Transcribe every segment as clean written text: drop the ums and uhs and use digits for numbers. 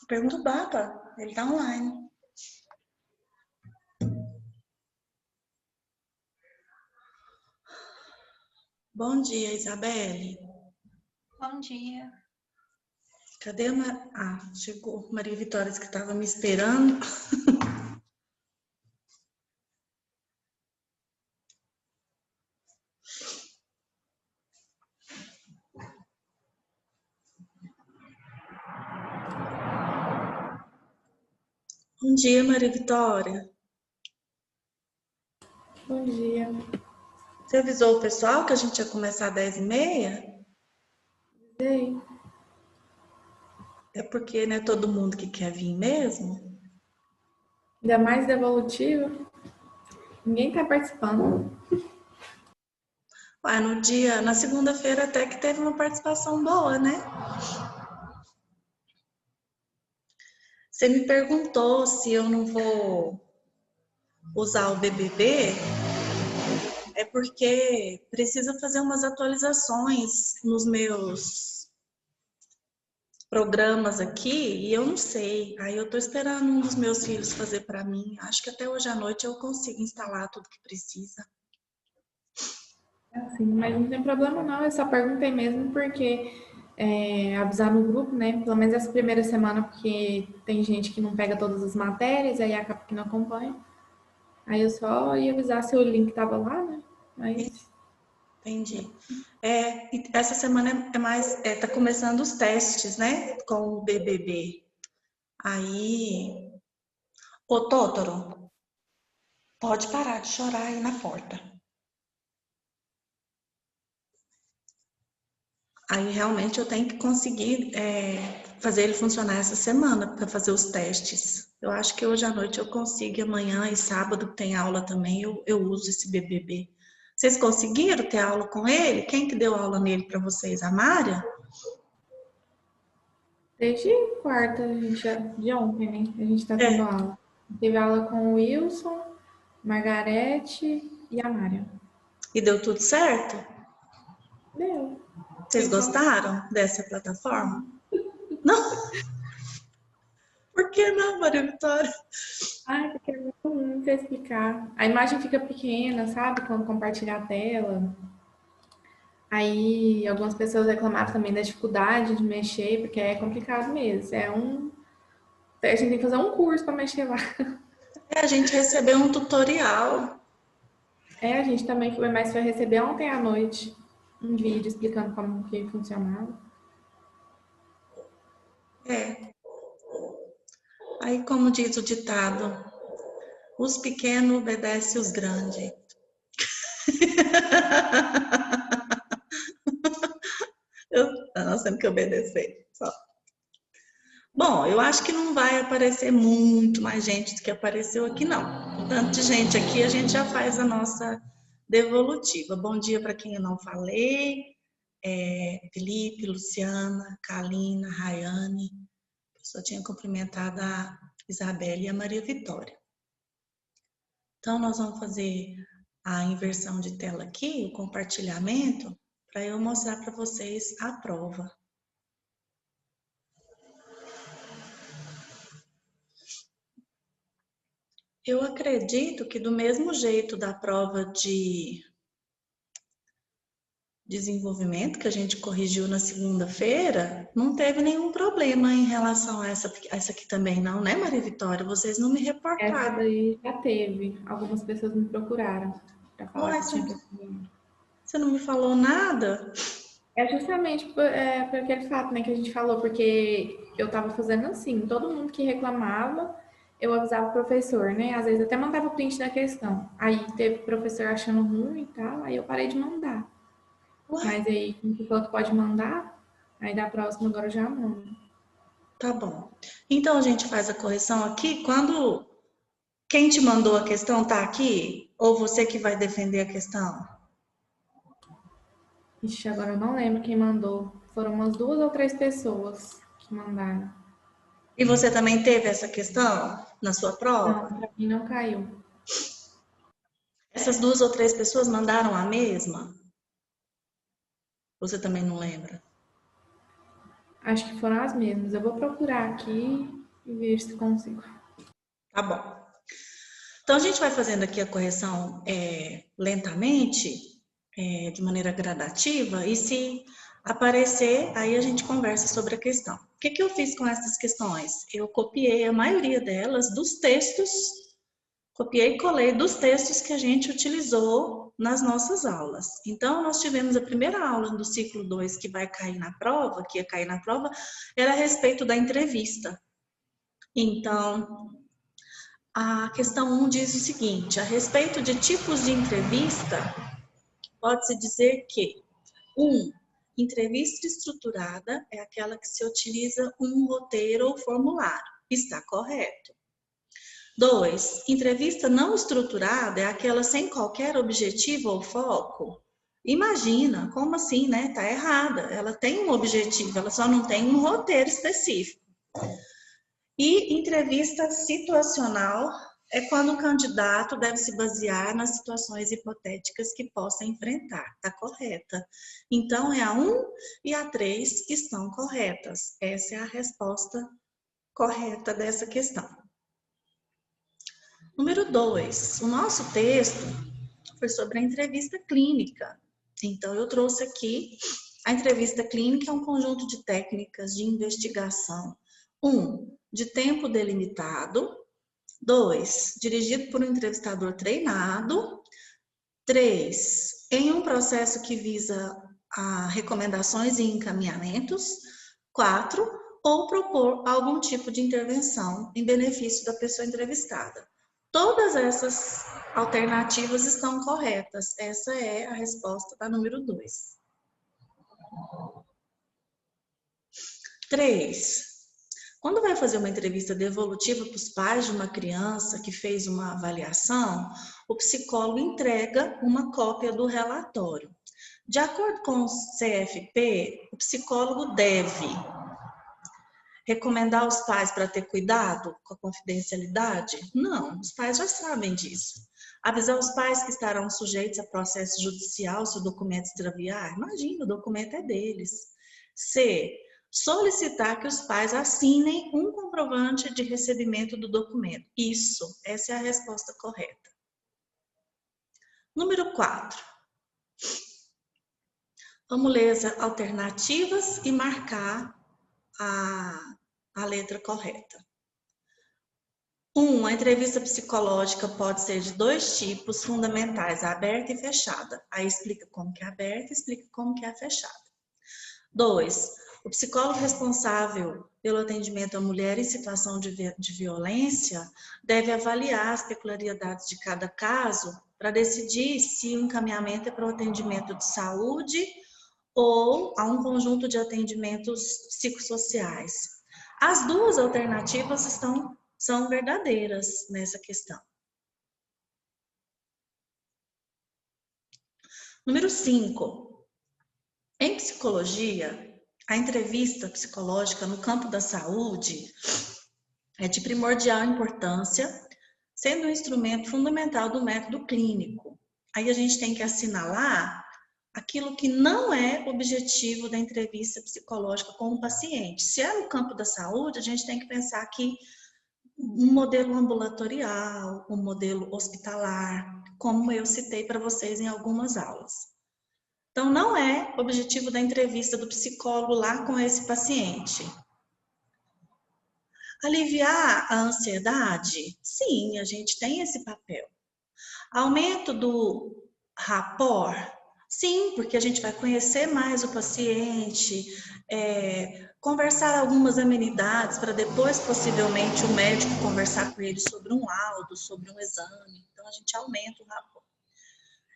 Pergunta o Baba, ele tá online. Bom dia, Isabelle. Bom dia. Cadê a Ah, chegou. Maria Vitória, que estava me esperando. Bom dia, Maria Vitória. Bom dia. Você avisou o pessoal que a gente ia começar às 10h30? Sei. É porque não é todo mundo que quer vir mesmo? Ainda mais devolutivo. Ninguém tá participando. Na segunda-feira até que teve uma participação boa, né? Você me perguntou se eu não vou usar o BBB, é porque precisa fazer umas atualizações nos meus programas aqui e eu não sei. Aí eu tô esperando um dos meus filhos fazer para mim. Acho que até hoje à noite eu consigo instalar tudo que precisa. Assim, mas não tem problema não. Eu só perguntei mesmo porque avisar no grupo, né? Pelo menos essa primeira semana, porque tem gente que não pega todas as matérias, aí acaba que não acompanha. Aí eu só ia avisar se o link tava lá, né? Mas Entendi. E essa semana tá começando os testes, né? Com o BBB. Aí, ô Totoro, pode parar de chorar aí na porta. Aí realmente eu tenho que conseguir fazer ele funcionar essa semana para fazer os testes. Eu acho que hoje à noite eu consigo, e amanhã e sábado tem aula também, eu uso esse BBB. Vocês conseguiram ter aula com ele? Quem que deu aula nele para vocês? A Mária? desde quarta, de ontem, né? A gente tá tendo aula. Teve aula com o Wilson, Margarete e a Mária. E deu tudo certo? Deu. Vocês gostaram dessa plataforma? Não? Por que não, Maria Vitória? Ai, porque é muito ruim pra explicar. A imagem fica pequena, sabe? Quando compartilhar a tela. Aí algumas pessoas reclamaram também da dificuldade de mexer, porque é complicado mesmo. A gente tem que fazer um curso para mexer lá. A gente recebeu um tutorial. A gente também foi, mas foi receber ontem à noite um vídeo explicando como que funcionava. Aí, como diz o ditado, os pequenos obedecem os grandes. Nós temos que obedecer. Só. Bom, eu acho que não vai aparecer muito mais gente do que apareceu aqui, não. Tanto de gente aqui, a gente já faz a nossa devolutiva. Bom dia para quem eu não falei. Felipe, Luciana, Kalina, Rayane. Eu só tinha cumprimentado a Isabelle e a Maria Vitória. Então, nós vamos fazer a inversão de tela aqui, o compartilhamento, para eu mostrar para vocês a prova. Eu acredito que do mesmo jeito da prova de desenvolvimento que a gente corrigiu na segunda-feira, não teve nenhum problema em relação a essa aqui também não, né, Maria Vitória? Vocês não me Essa reportaram. daí já teve. Algumas pessoas me procuraram para falar Ué, que tinha problema. você não me falou nada? É justamente por aquele fato, né, que a gente falou, porque eu tava fazendo assim, todo mundo que reclamava, eu avisava o professor, né? Às vezes até mandava print da questão. Aí teve professor achando ruim e tal, aí eu parei de mandar. Ué, Mas aí, como você falou que pode mandar, aí da próxima agora eu já mando. tá bom. Então a gente faz a correção aqui quando quem te mandou a questão tá aqui ou você que vai defender a questão? Ixi, agora eu não lembro quem mandou. Foram umas 2 ou 3 pessoas que mandaram. E você também teve essa questão na sua Não, prova? pra mim não caiu. Essas 2 ou 3 pessoas mandaram a mesma? Você também não lembra? Acho que foram as mesmas. Eu vou procurar aqui e ver se consigo. Tá bom. Então, a gente vai fazendo aqui a correção lentamente, de maneira gradativa, e se aparecer, aí a gente conversa sobre a questão. O que que eu fiz com essas questões? Eu copiei a maioria delas dos textos, copiei e colei dos textos que a gente utilizou nas nossas aulas. Então, nós tivemos a primeira aula do ciclo 2 que vai cair na prova, que ia cair na prova, era a respeito da entrevista. Então, a questão 1 diz o seguinte: a respeito de tipos de entrevista, pode-se dizer que 1. Entrevista estruturada é aquela que se utiliza um roteiro ou formulário. Está correto. 2. Entrevista não estruturada é aquela sem qualquer objetivo ou foco. Imagina, como assim, né? Está errada. Ela tem um objetivo, ela só não tem um roteiro específico. E entrevista situacional é quando o candidato deve se basear nas situações hipotéticas que possa enfrentar. Está correta. Então, é a 1 e a 3 estão corretas. Essa é a resposta correta dessa questão. Número 2. O nosso texto foi sobre a entrevista clínica. Então, eu trouxe aqui a entrevista clínica é um conjunto de técnicas de investigação. 1. De tempo delimitado. 2. Dirigido por um entrevistador treinado. 3. Em um processo que visa a recomendações e encaminhamentos. 4. Ou propor algum tipo de intervenção em benefício da pessoa entrevistada. Todas essas alternativas estão corretas. Essa é a resposta da número 2. 3. Quando vai fazer uma entrevista devolutiva para os pais de uma criança que fez uma avaliação, o psicólogo entrega uma cópia do relatório. De acordo com o CFP, o psicólogo deve recomendar aos pais para ter cuidado com a confidencialidade? Não, os pais já sabem disso. Avisar os pais que estarão sujeitos a processo judicial se o documento extraviar? Imagina, o documento é deles. C. Solicitar que os pais assinem um comprovante de recebimento do documento. Isso, essa é a resposta correta. Número 4. Vamos ler as alternativas e marcar a letra correta. 1. A entrevista psicológica pode ser de 2 tipos fundamentais, a aberta e fechada. Aí explica como que é aberta e explica como que é a fechada. 2. O psicólogo responsável pelo atendimento à mulher em situação de violência deve avaliar as peculiaridades de cada caso para decidir se o encaminhamento é para o atendimento de saúde ou a um conjunto de atendimentos psicossociais. As duas alternativas são verdadeiras nessa questão. Número 5. Em psicologia, a entrevista psicológica no campo da saúde é de primordial importância, sendo um instrumento fundamental do método clínico. Aí a gente tem que assinalar aquilo que não é objetivo da entrevista psicológica com o paciente. Se é no campo da saúde, a gente tem que pensar que um modelo ambulatorial, um modelo hospitalar, como eu citei para vocês em algumas aulas. Então, não é objetivo da entrevista do psicólogo lá com esse paciente. Aliviar a ansiedade? Sim, a gente tem esse papel. Aumento do rapport? Sim, porque a gente vai conhecer mais o paciente, conversar algumas amenidades para depois, possivelmente, o médico conversar com ele sobre um laudo, sobre um exame. Então, a gente aumenta o rapport.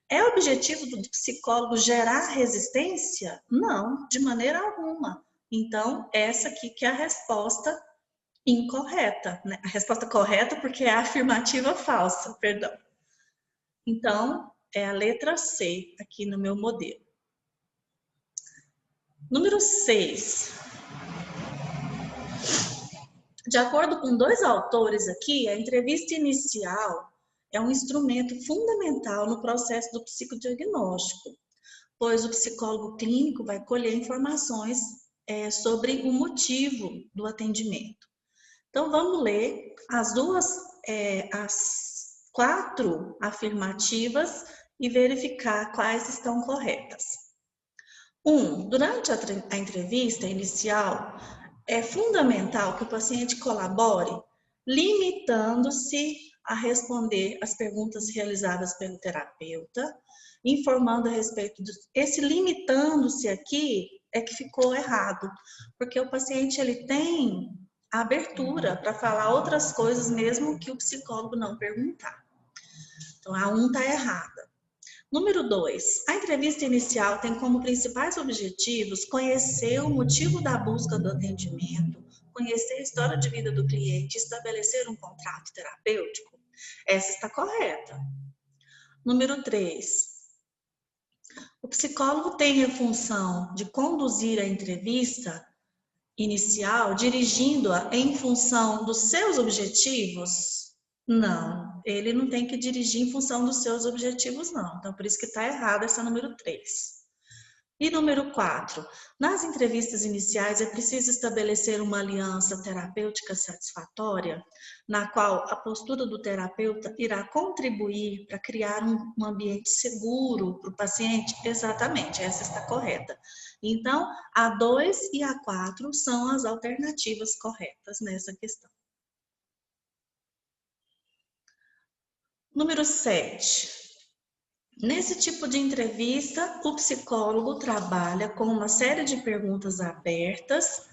É objetivo do psicólogo gerar resistência? Não, de maneira alguma. Então, essa aqui que é a resposta incorreta, né? A resposta correta porque é a afirmativa falsa, perdão. Então, é a letra C aqui no meu modelo. Número 6. De acordo com 2 autores aqui, a entrevista inicial é um instrumento fundamental no processo do psicodiagnóstico, pois o psicólogo clínico vai colher informações sobre o motivo do atendimento. Então, vamos ler as 4 afirmativas e verificar quais estão corretas. 1. Durante a entrevista inicial, é fundamental que o paciente colabore, limitando-se a responder as perguntas realizadas pelo terapeuta, informando a respeito esse limitando-se aqui é que ficou errado, porque o paciente ele tem a abertura para falar outras coisas mesmo que o psicólogo não perguntar. Então, a 1 está errada. Número 2, a entrevista inicial tem como principais objetivos conhecer o motivo da busca do atendimento, conhecer a história de vida do cliente, estabelecer um contrato terapêutico. Essa está correta. Número 3, o psicólogo tem a função de conduzir a entrevista inicial, dirigindo-a em função dos seus objetivos? Não, ele não tem que dirigir em função dos seus objetivos, não. Então, por isso que está errado essa número 3. E número 4, nas entrevistas iniciais é preciso estabelecer uma aliança terapêutica satisfatória, na qual a postura do terapeuta irá contribuir para criar um ambiente seguro para o paciente? Exatamente, essa está correta. Então, a 2 e a 4 são as alternativas corretas nessa questão. Número 7. Nesse tipo de entrevista, o psicólogo trabalha com uma série de perguntas abertas,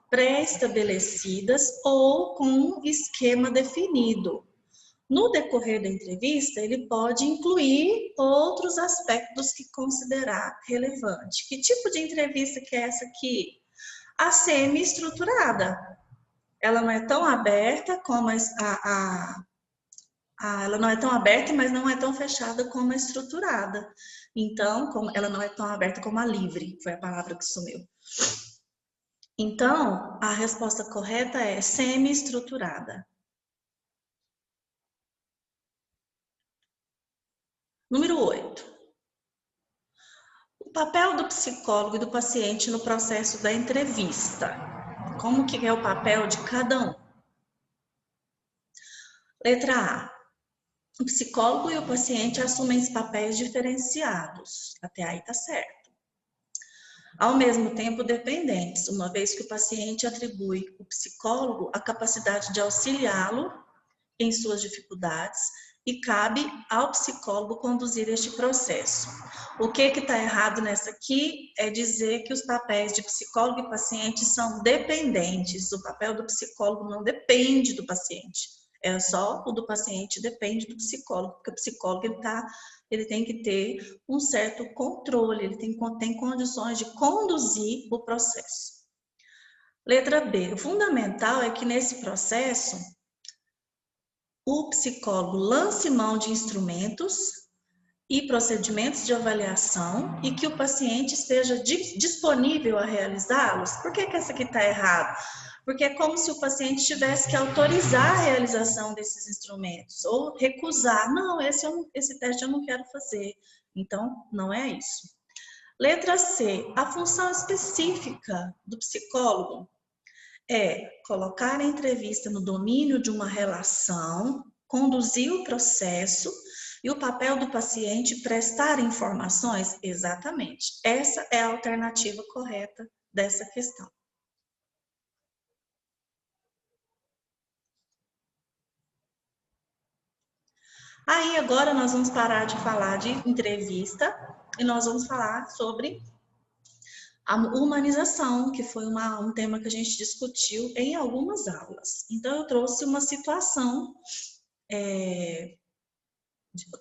pré-estabelecidas ou com um esquema definido. No decorrer da entrevista, ele pode incluir outros aspectos que considerar relevante. Que tipo de entrevista que é essa aqui? A semi-estruturada. Ela não é tão aberta como ela não é tão aberta, mas não é tão fechada como a estruturada. Então, ela não é tão aberta como a livre, foi a palavra que sumiu. Então, a resposta correta é semi-estruturada. Número 8. O papel do psicólogo e do paciente no processo da entrevista. Como que é o papel de cada um? Letra A. O psicólogo e o paciente assumem papéis diferenciados. Até aí está certo. Ao mesmo tempo, dependentes, uma vez que o paciente atribui ao psicólogo a capacidade de auxiliá-lo em suas dificuldades e cabe ao psicólogo conduzir este processo. O que está errado nessa aqui é dizer que os papéis de psicólogo e paciente são dependentes. O papel do psicólogo não depende do paciente. É só o do paciente depende do psicólogo, porque o psicólogo ele tem que ter um certo controle, ele tem condições de conduzir o processo. Letra B. O fundamental é que nesse processo o psicólogo lance mão de instrumentos e procedimentos de avaliação e que o paciente esteja disponível a realizá-los. Por que essa aqui está errada? Porque é como se o paciente tivesse que autorizar a realização desses instrumentos ou recusar. Não, esse teste eu não quero fazer. Então, não é isso. Letra C. A função específica do psicólogo é colocar a entrevista no domínio de uma relação, conduzir o processo e o papel do paciente prestar informações? Exatamente. Essa é a alternativa correta dessa questão. Aí agora nós vamos parar de falar de entrevista e nós vamos falar sobre a humanização, que foi um tema que a gente discutiu em algumas aulas. Então eu trouxe uma situação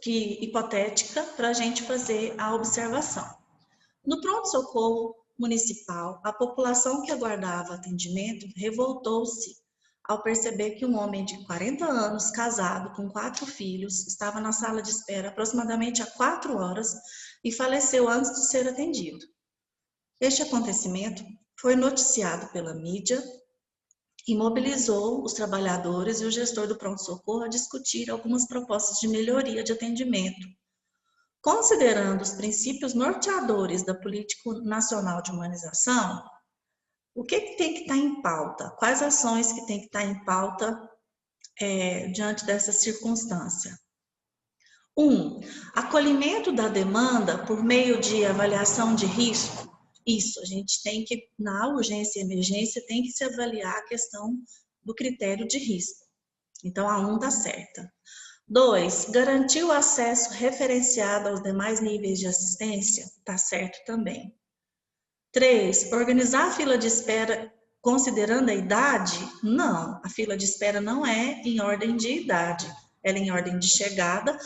hipotética para a gente fazer a observação. No pronto-socorro municipal, a população que aguardava atendimento revoltou-se ao perceber que um homem de 40 anos, casado, com 4 filhos, estava na sala de espera aproximadamente há 4 horas e faleceu antes de ser atendido. Este acontecimento foi noticiado pela mídia e mobilizou os trabalhadores e o gestor do pronto-socorro a discutir algumas propostas de melhoria de atendimento. Considerando os princípios norteadores da Política Nacional de Humanização, O que tem que estar em pauta? Quais ações que tem que estar em pauta diante dessa circunstância? 1. Acolhimento da demanda por meio de avaliação de risco. Isso, a gente tem que, na urgência e emergência, tem que se avaliar a questão do critério de risco. Então, a 1 está certa. 2. Garantir o acesso referenciado aos demais níveis de assistência. Está certo também. 3. Organizar a fila de espera considerando a idade? Não, a fila de espera não é em ordem de idade, ela é em ordem de chegada,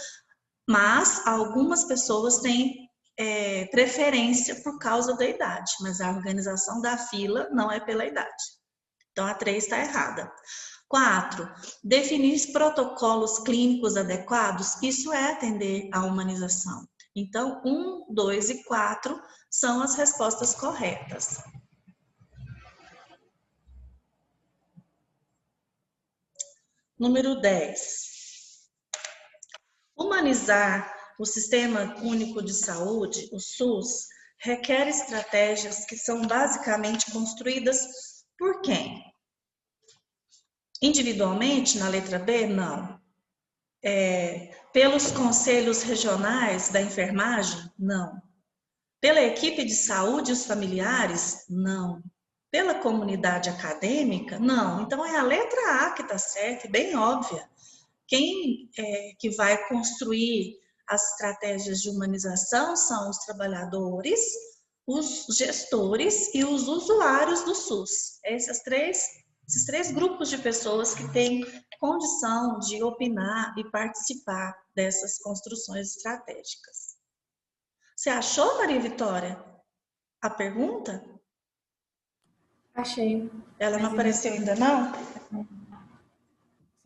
mas algumas pessoas têm preferência por causa da idade, mas a organização da fila não é pela idade. Então, a 3 está errada. 4. Definir protocolos clínicos adequados, isso é atender à humanização. Então, 1, 2 e 4 são as respostas corretas. Número 10. Humanizar o Sistema Único de Saúde, o SUS, requer estratégias que são basicamente construídas por quem? Individualmente, na letra B? Não. Pelos conselhos regionais da enfermagem? Não. Pela equipe de saúde e os familiares? Não. Pela comunidade acadêmica? Não. Então, é a letra A que está certa, bem óbvia. Quem que vai construir as estratégias de humanização são os trabalhadores, os gestores e os usuários do SUS. Esses três grupos de pessoas que têm condição de opinar e participar dessas construções estratégicas. Você achou, Maria Vitória, a pergunta? Achei. Ela não apareceu ainda, não?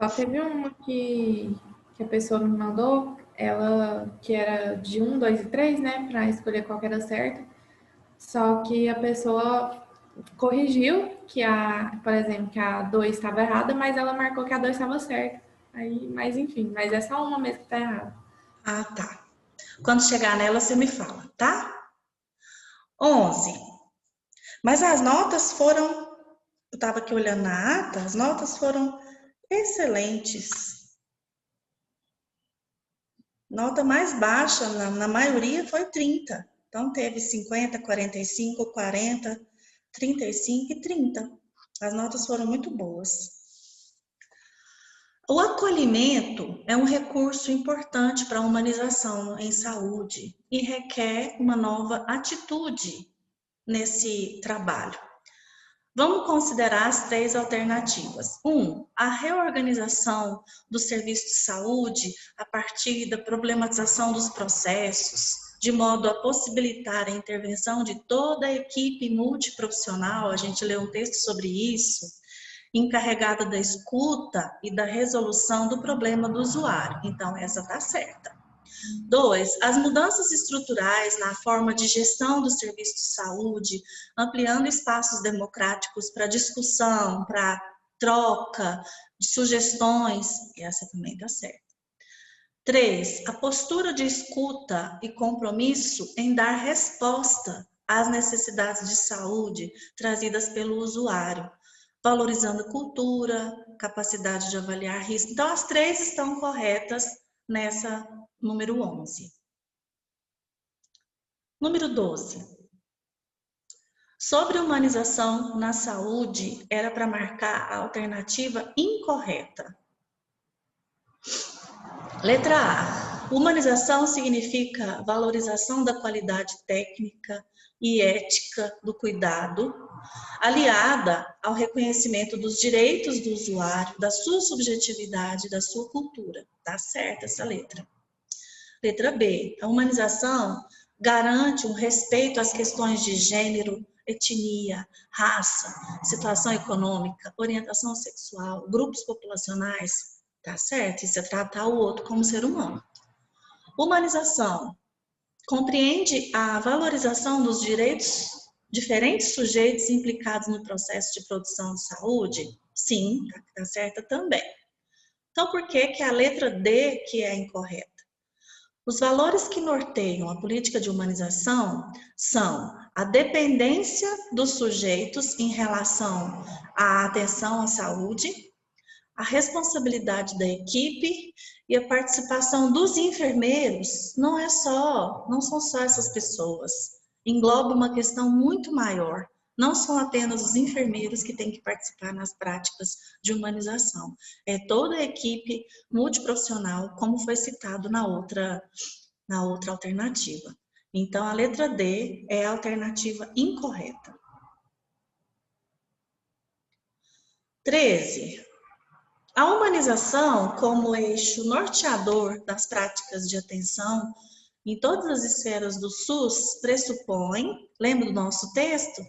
Só teve uma que a pessoa me mandou, ela que era de 1, 2 e 3, né, para escolher qual que era certo. Só que a pessoa corrigiu que por exemplo, que a 2 estava errada, mas ela marcou que a 2 estava certa. Aí, mas enfim, mas é só uma mesmo que está errada. Ah, tá. Quando chegar nela, você me fala, tá? 11. Mas as notas foram, eu estava aqui olhando na ata, as notas foram excelentes. Nota mais baixa, na maioria, foi 30. Então, teve 50, 45, 40, 35 e 30. As notas foram muito boas. O acolhimento é um recurso importante para a humanização em saúde e requer uma nova atitude nesse trabalho. Vamos considerar as 3 alternativas. 1. A reorganização do serviço de saúde a partir da problematização dos processos, de modo a possibilitar a intervenção de toda a equipe multiprofissional, a gente leu um texto sobre isso, encarregada da escuta e da resolução do problema do usuário. Então, essa está certa. 2. As mudanças estruturais na forma de gestão do serviço de saúde, ampliando espaços democráticos para discussão, para troca de sugestões, essa também está certa. 3. A postura de escuta e compromisso em dar resposta às necessidades de saúde trazidas pelo usuário, valorizando cultura, capacidade de avaliar risco. Então, as 3 estão corretas nessa número 11. Número 12. Sobre humanização na saúde, era para marcar a alternativa incorreta. Letra A. Humanização significa valorização da qualidade técnica e ética do cuidado, aliada ao reconhecimento dos direitos do usuário, da sua subjetividade, da sua cultura. Tá certa essa letra. Letra B. A humanização garante um respeito às questões de gênero, etnia, raça, situação econômica, orientação sexual, grupos populacionais. Tá certo? Isso é tratar o outro como ser humano. Humanização compreende a valorização dos direitos de diferentes sujeitos implicados no processo de produção de saúde? Sim, tá certa também. Então, por que a letra D que é incorreta? Os valores que norteiam a política de humanização são a dependência dos sujeitos em relação à atenção à saúde, a responsabilidade da equipe e a participação dos enfermeiros não são só essas pessoas. Engloba uma questão muito maior. Não são apenas os enfermeiros que têm que participar nas práticas de humanização. É toda a equipe multiprofissional, como foi citado na outra alternativa. Então, a letra D é a alternativa incorreta. 13. A humanização, como eixo norteador das práticas de atenção em todas as esferas do SUS, pressupõe, lembra do nosso texto?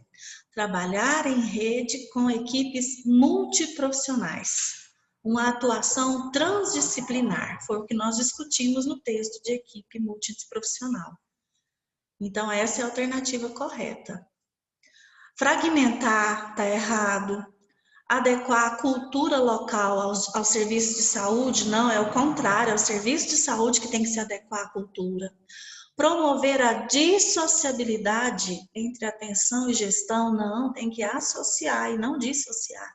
Trabalhar em rede com equipes multiprofissionais. Uma atuação transdisciplinar, foi o que nós discutimos no texto de equipe multiprofissional. Então, essa é a alternativa correta. Fragmentar está errado. Adequar a cultura local aos serviços de saúde, não, é o contrário, é o serviço de saúde que tem que se adequar à cultura. Promover a dissociabilidade entre atenção e gestão, não, tem que associar e não dissociar.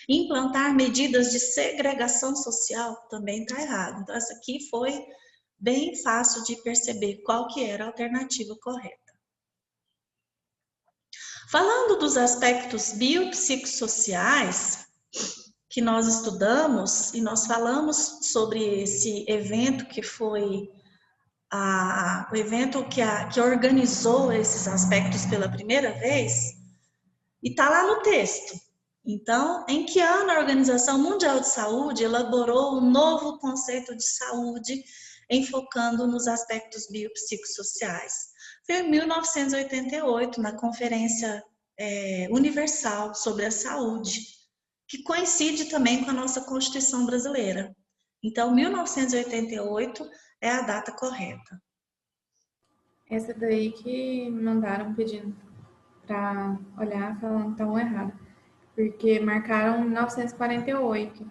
Implantar medidas de segregação social, também está errado. Então, essa aqui foi bem fácil de perceber qual que era a alternativa correta. Falando dos aspectos biopsicossociais que nós estudamos, e nós falamos sobre esse evento que foi o evento que organizou esses aspectos pela primeira vez, e está lá no texto. Então, em que ano a Organização Mundial de Saúde elaborou um novo conceito de saúde, enfocando nos aspectos biopsicossociais? Foi em 1988, na Conferência Universal sobre a Saúde, que coincide também com a nossa Constituição brasileira. Então, 1988 é a data correta. Essa daí que mandaram pedindo para olhar, falando que estavam errado, porque marcaram 1948,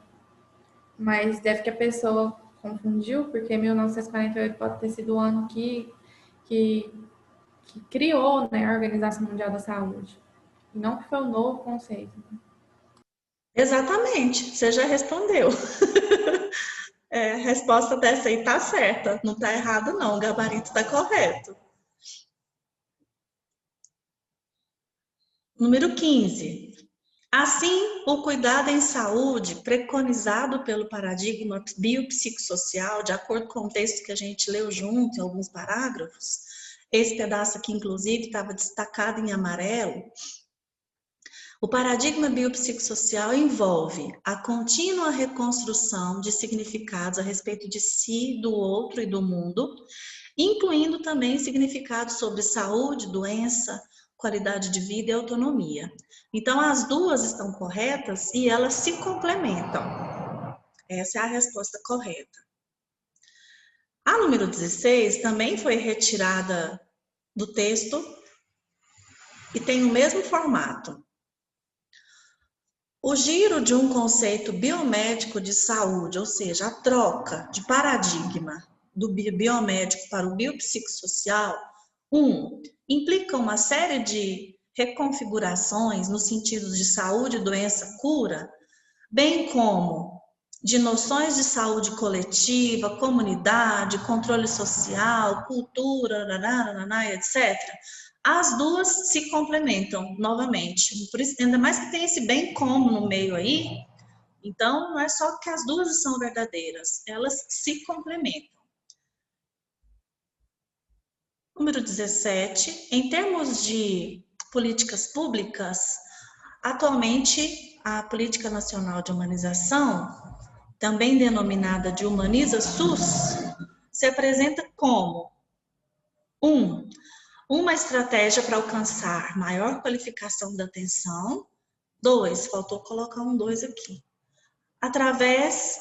mas deve que a pessoa confundiu, porque 1948 pode ter sido o ano que criou, né, a Organização Mundial da Saúde, e não que foi um novo conceito. Exatamente, você já respondeu. A resposta dessa aí tá certa, não tá errado não, o gabarito está correto. Número 15. Assim, o cuidado em saúde, preconizado pelo paradigma biopsicossocial, de acordo com o texto que a gente leu junto em alguns parágrafos, esse pedaço aqui, inclusive, estava destacado em amarelo. O paradigma biopsicossocial envolve a contínua reconstrução de significados a respeito de si, do outro e do mundo, incluindo também significados sobre saúde, doença, qualidade de vida e autonomia. Então, as duas estão corretas e elas se complementam. Essa é a resposta correta. A número 16 também foi retirada do texto e tem o mesmo formato. O giro de um conceito biomédico de saúde, ou seja, a troca de paradigma do biomédico para o biopsicossocial, implica uma série de reconfigurações nos sentidos de saúde, doença, cura, bem como de noções de saúde coletiva, comunidade, controle social, cultura, etc. As duas se complementam novamente, por isso, ainda mais que tem esse bem como no meio aí, então não é só que as duas são verdadeiras, elas se complementam. Número 17, em termos de políticas públicas, atualmente a Política Nacional de Humanização, também denominada de Humaniza SUS, se apresenta como uma estratégia para alcançar maior qualificação da atenção. 2, faltou colocar um 2 aqui. Através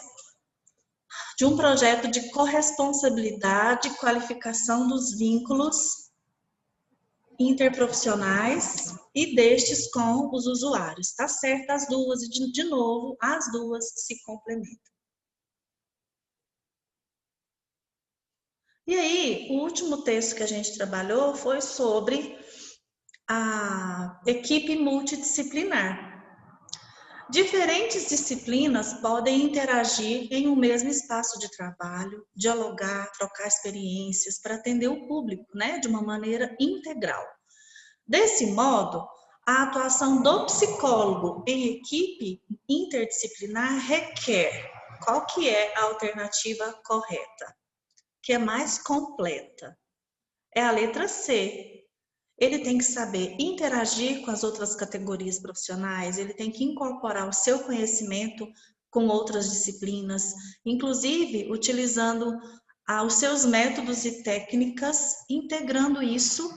de um projeto de corresponsabilidade e qualificação dos vínculos interprofissionais e destes com os usuários. Está certo as duas, e de novo, as duas se complementam. E aí, o último texto que a gente trabalhou foi sobre a equipe multidisciplinar. Diferentes disciplinas podem interagir em um mesmo espaço de trabalho, dialogar, trocar experiências para atender o público, né, de uma maneira integral. Desse modo, a atuação do psicólogo em equipe interdisciplinar requer, qual que é a alternativa correta? Que é mais completa. É a letra C. Ele tem que saber interagir com as outras categorias profissionais, ele tem que incorporar o seu conhecimento com outras disciplinas, inclusive utilizando os seus métodos e técnicas, integrando isso,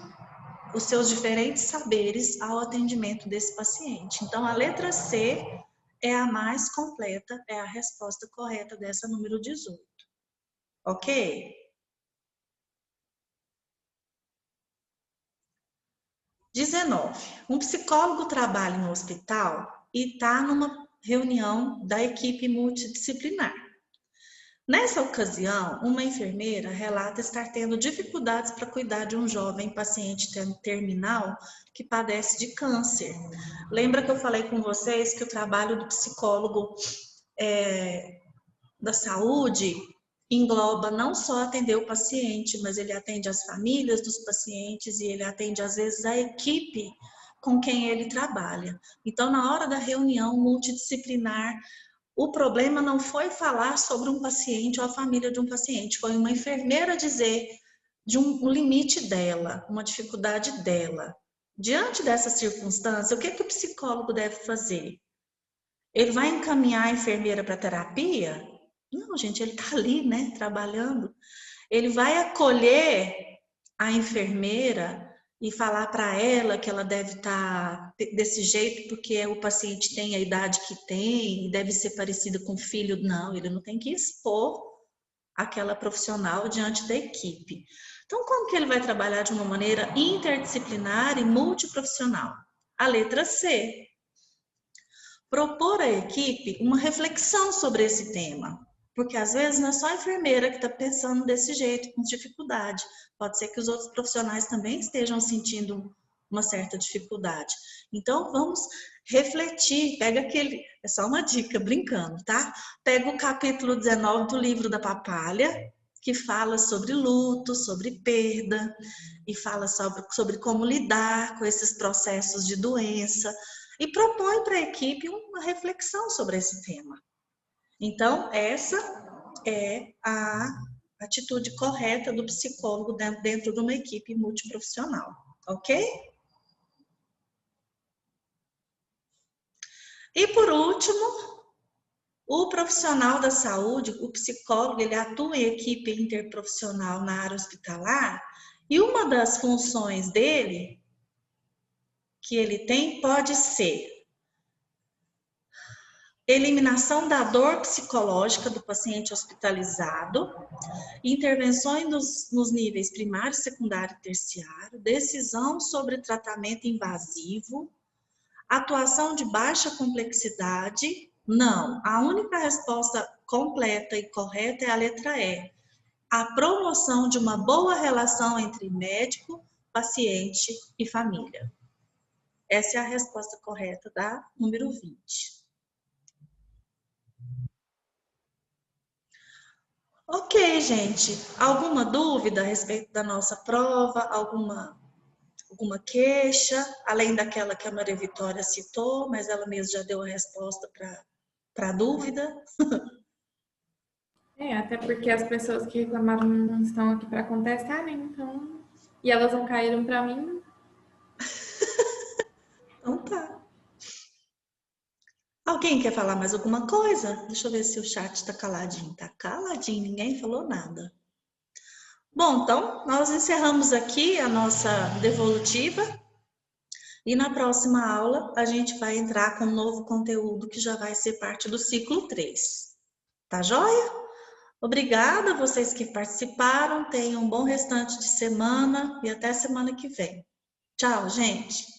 os seus diferentes saberes ao atendimento desse paciente. Então, a letra C é a mais completa, é a resposta correta dessa número 18. Ok? 19. Um psicólogo trabalha no hospital e está numa reunião da equipe multidisciplinar. Nessa ocasião, uma enfermeira relata estar tendo dificuldades para cuidar de um jovem paciente terminal que padece de câncer. Lembra que eu falei com vocês que o trabalho do psicólogo da saúde engloba não só atender o paciente, mas ele atende as famílias dos pacientes e ele atende, às vezes, a equipe com quem ele trabalha. Então, na hora da reunião multidisciplinar, o problema não foi falar sobre um paciente ou a família de um paciente, foi uma enfermeira dizer de um limite dela, uma dificuldade dela. Diante dessa circunstância, o que o psicólogo deve fazer? Ele vai encaminhar a enfermeira para terapia? Não, gente, ele está ali, né, trabalhando. Ele vai acolher a enfermeira e falar para ela que ela deve estar desse jeito porque o paciente tem a idade que tem, deve ser parecida com o filho. Não, ele não tem que expor aquela profissional diante da equipe. Então, como que ele vai trabalhar de uma maneira interdisciplinar e multiprofissional? A letra C. Propor à equipe uma reflexão sobre esse tema. Porque às vezes não é só a enfermeira que está pensando desse jeito, com dificuldade. Pode ser que os outros profissionais também estejam sentindo uma certa dificuldade. Então, vamos refletir. Pega aquele, é só uma dica, brincando, tá? Pega o capítulo 19 do livro da Papalha, que fala sobre luto, sobre perda, e fala sobre como lidar com esses processos de doença, e propõe para a equipe uma reflexão sobre esse tema. Então, essa é a atitude correta do psicólogo dentro de uma equipe multiprofissional, ok? E por último, o profissional da saúde, o psicólogo, ele atua em equipe interprofissional na área hospitalar e uma das funções dele, que ele tem, pode ser eliminação da dor psicológica do paciente hospitalizado, intervenções nos níveis primário, secundário e terciário, decisão sobre tratamento invasivo, atuação de baixa complexidade. Não, a única resposta completa e correta é a letra E. A promoção de uma boa relação entre médico, paciente e família. Essa é a resposta correta da número 20. Ok, gente. Alguma dúvida a respeito da nossa prova? Alguma queixa? Além daquela que a Maria Vitória citou, mas ela mesma já deu a resposta para a dúvida. Até porque as pessoas que reclamaram não estão aqui para contestar, né? Então, e elas não caíram para mim. Então tá. Alguém quer falar mais alguma coisa? Deixa eu ver se o chat está caladinho. Tá caladinho, ninguém falou nada. Bom, então, nós encerramos aqui a nossa devolutiva e na próxima aula a gente vai entrar com um novo conteúdo que já vai ser parte do ciclo 3. Tá joia? Obrigada a vocês que participaram, tenham um bom restante de semana e até semana que vem. Tchau, gente!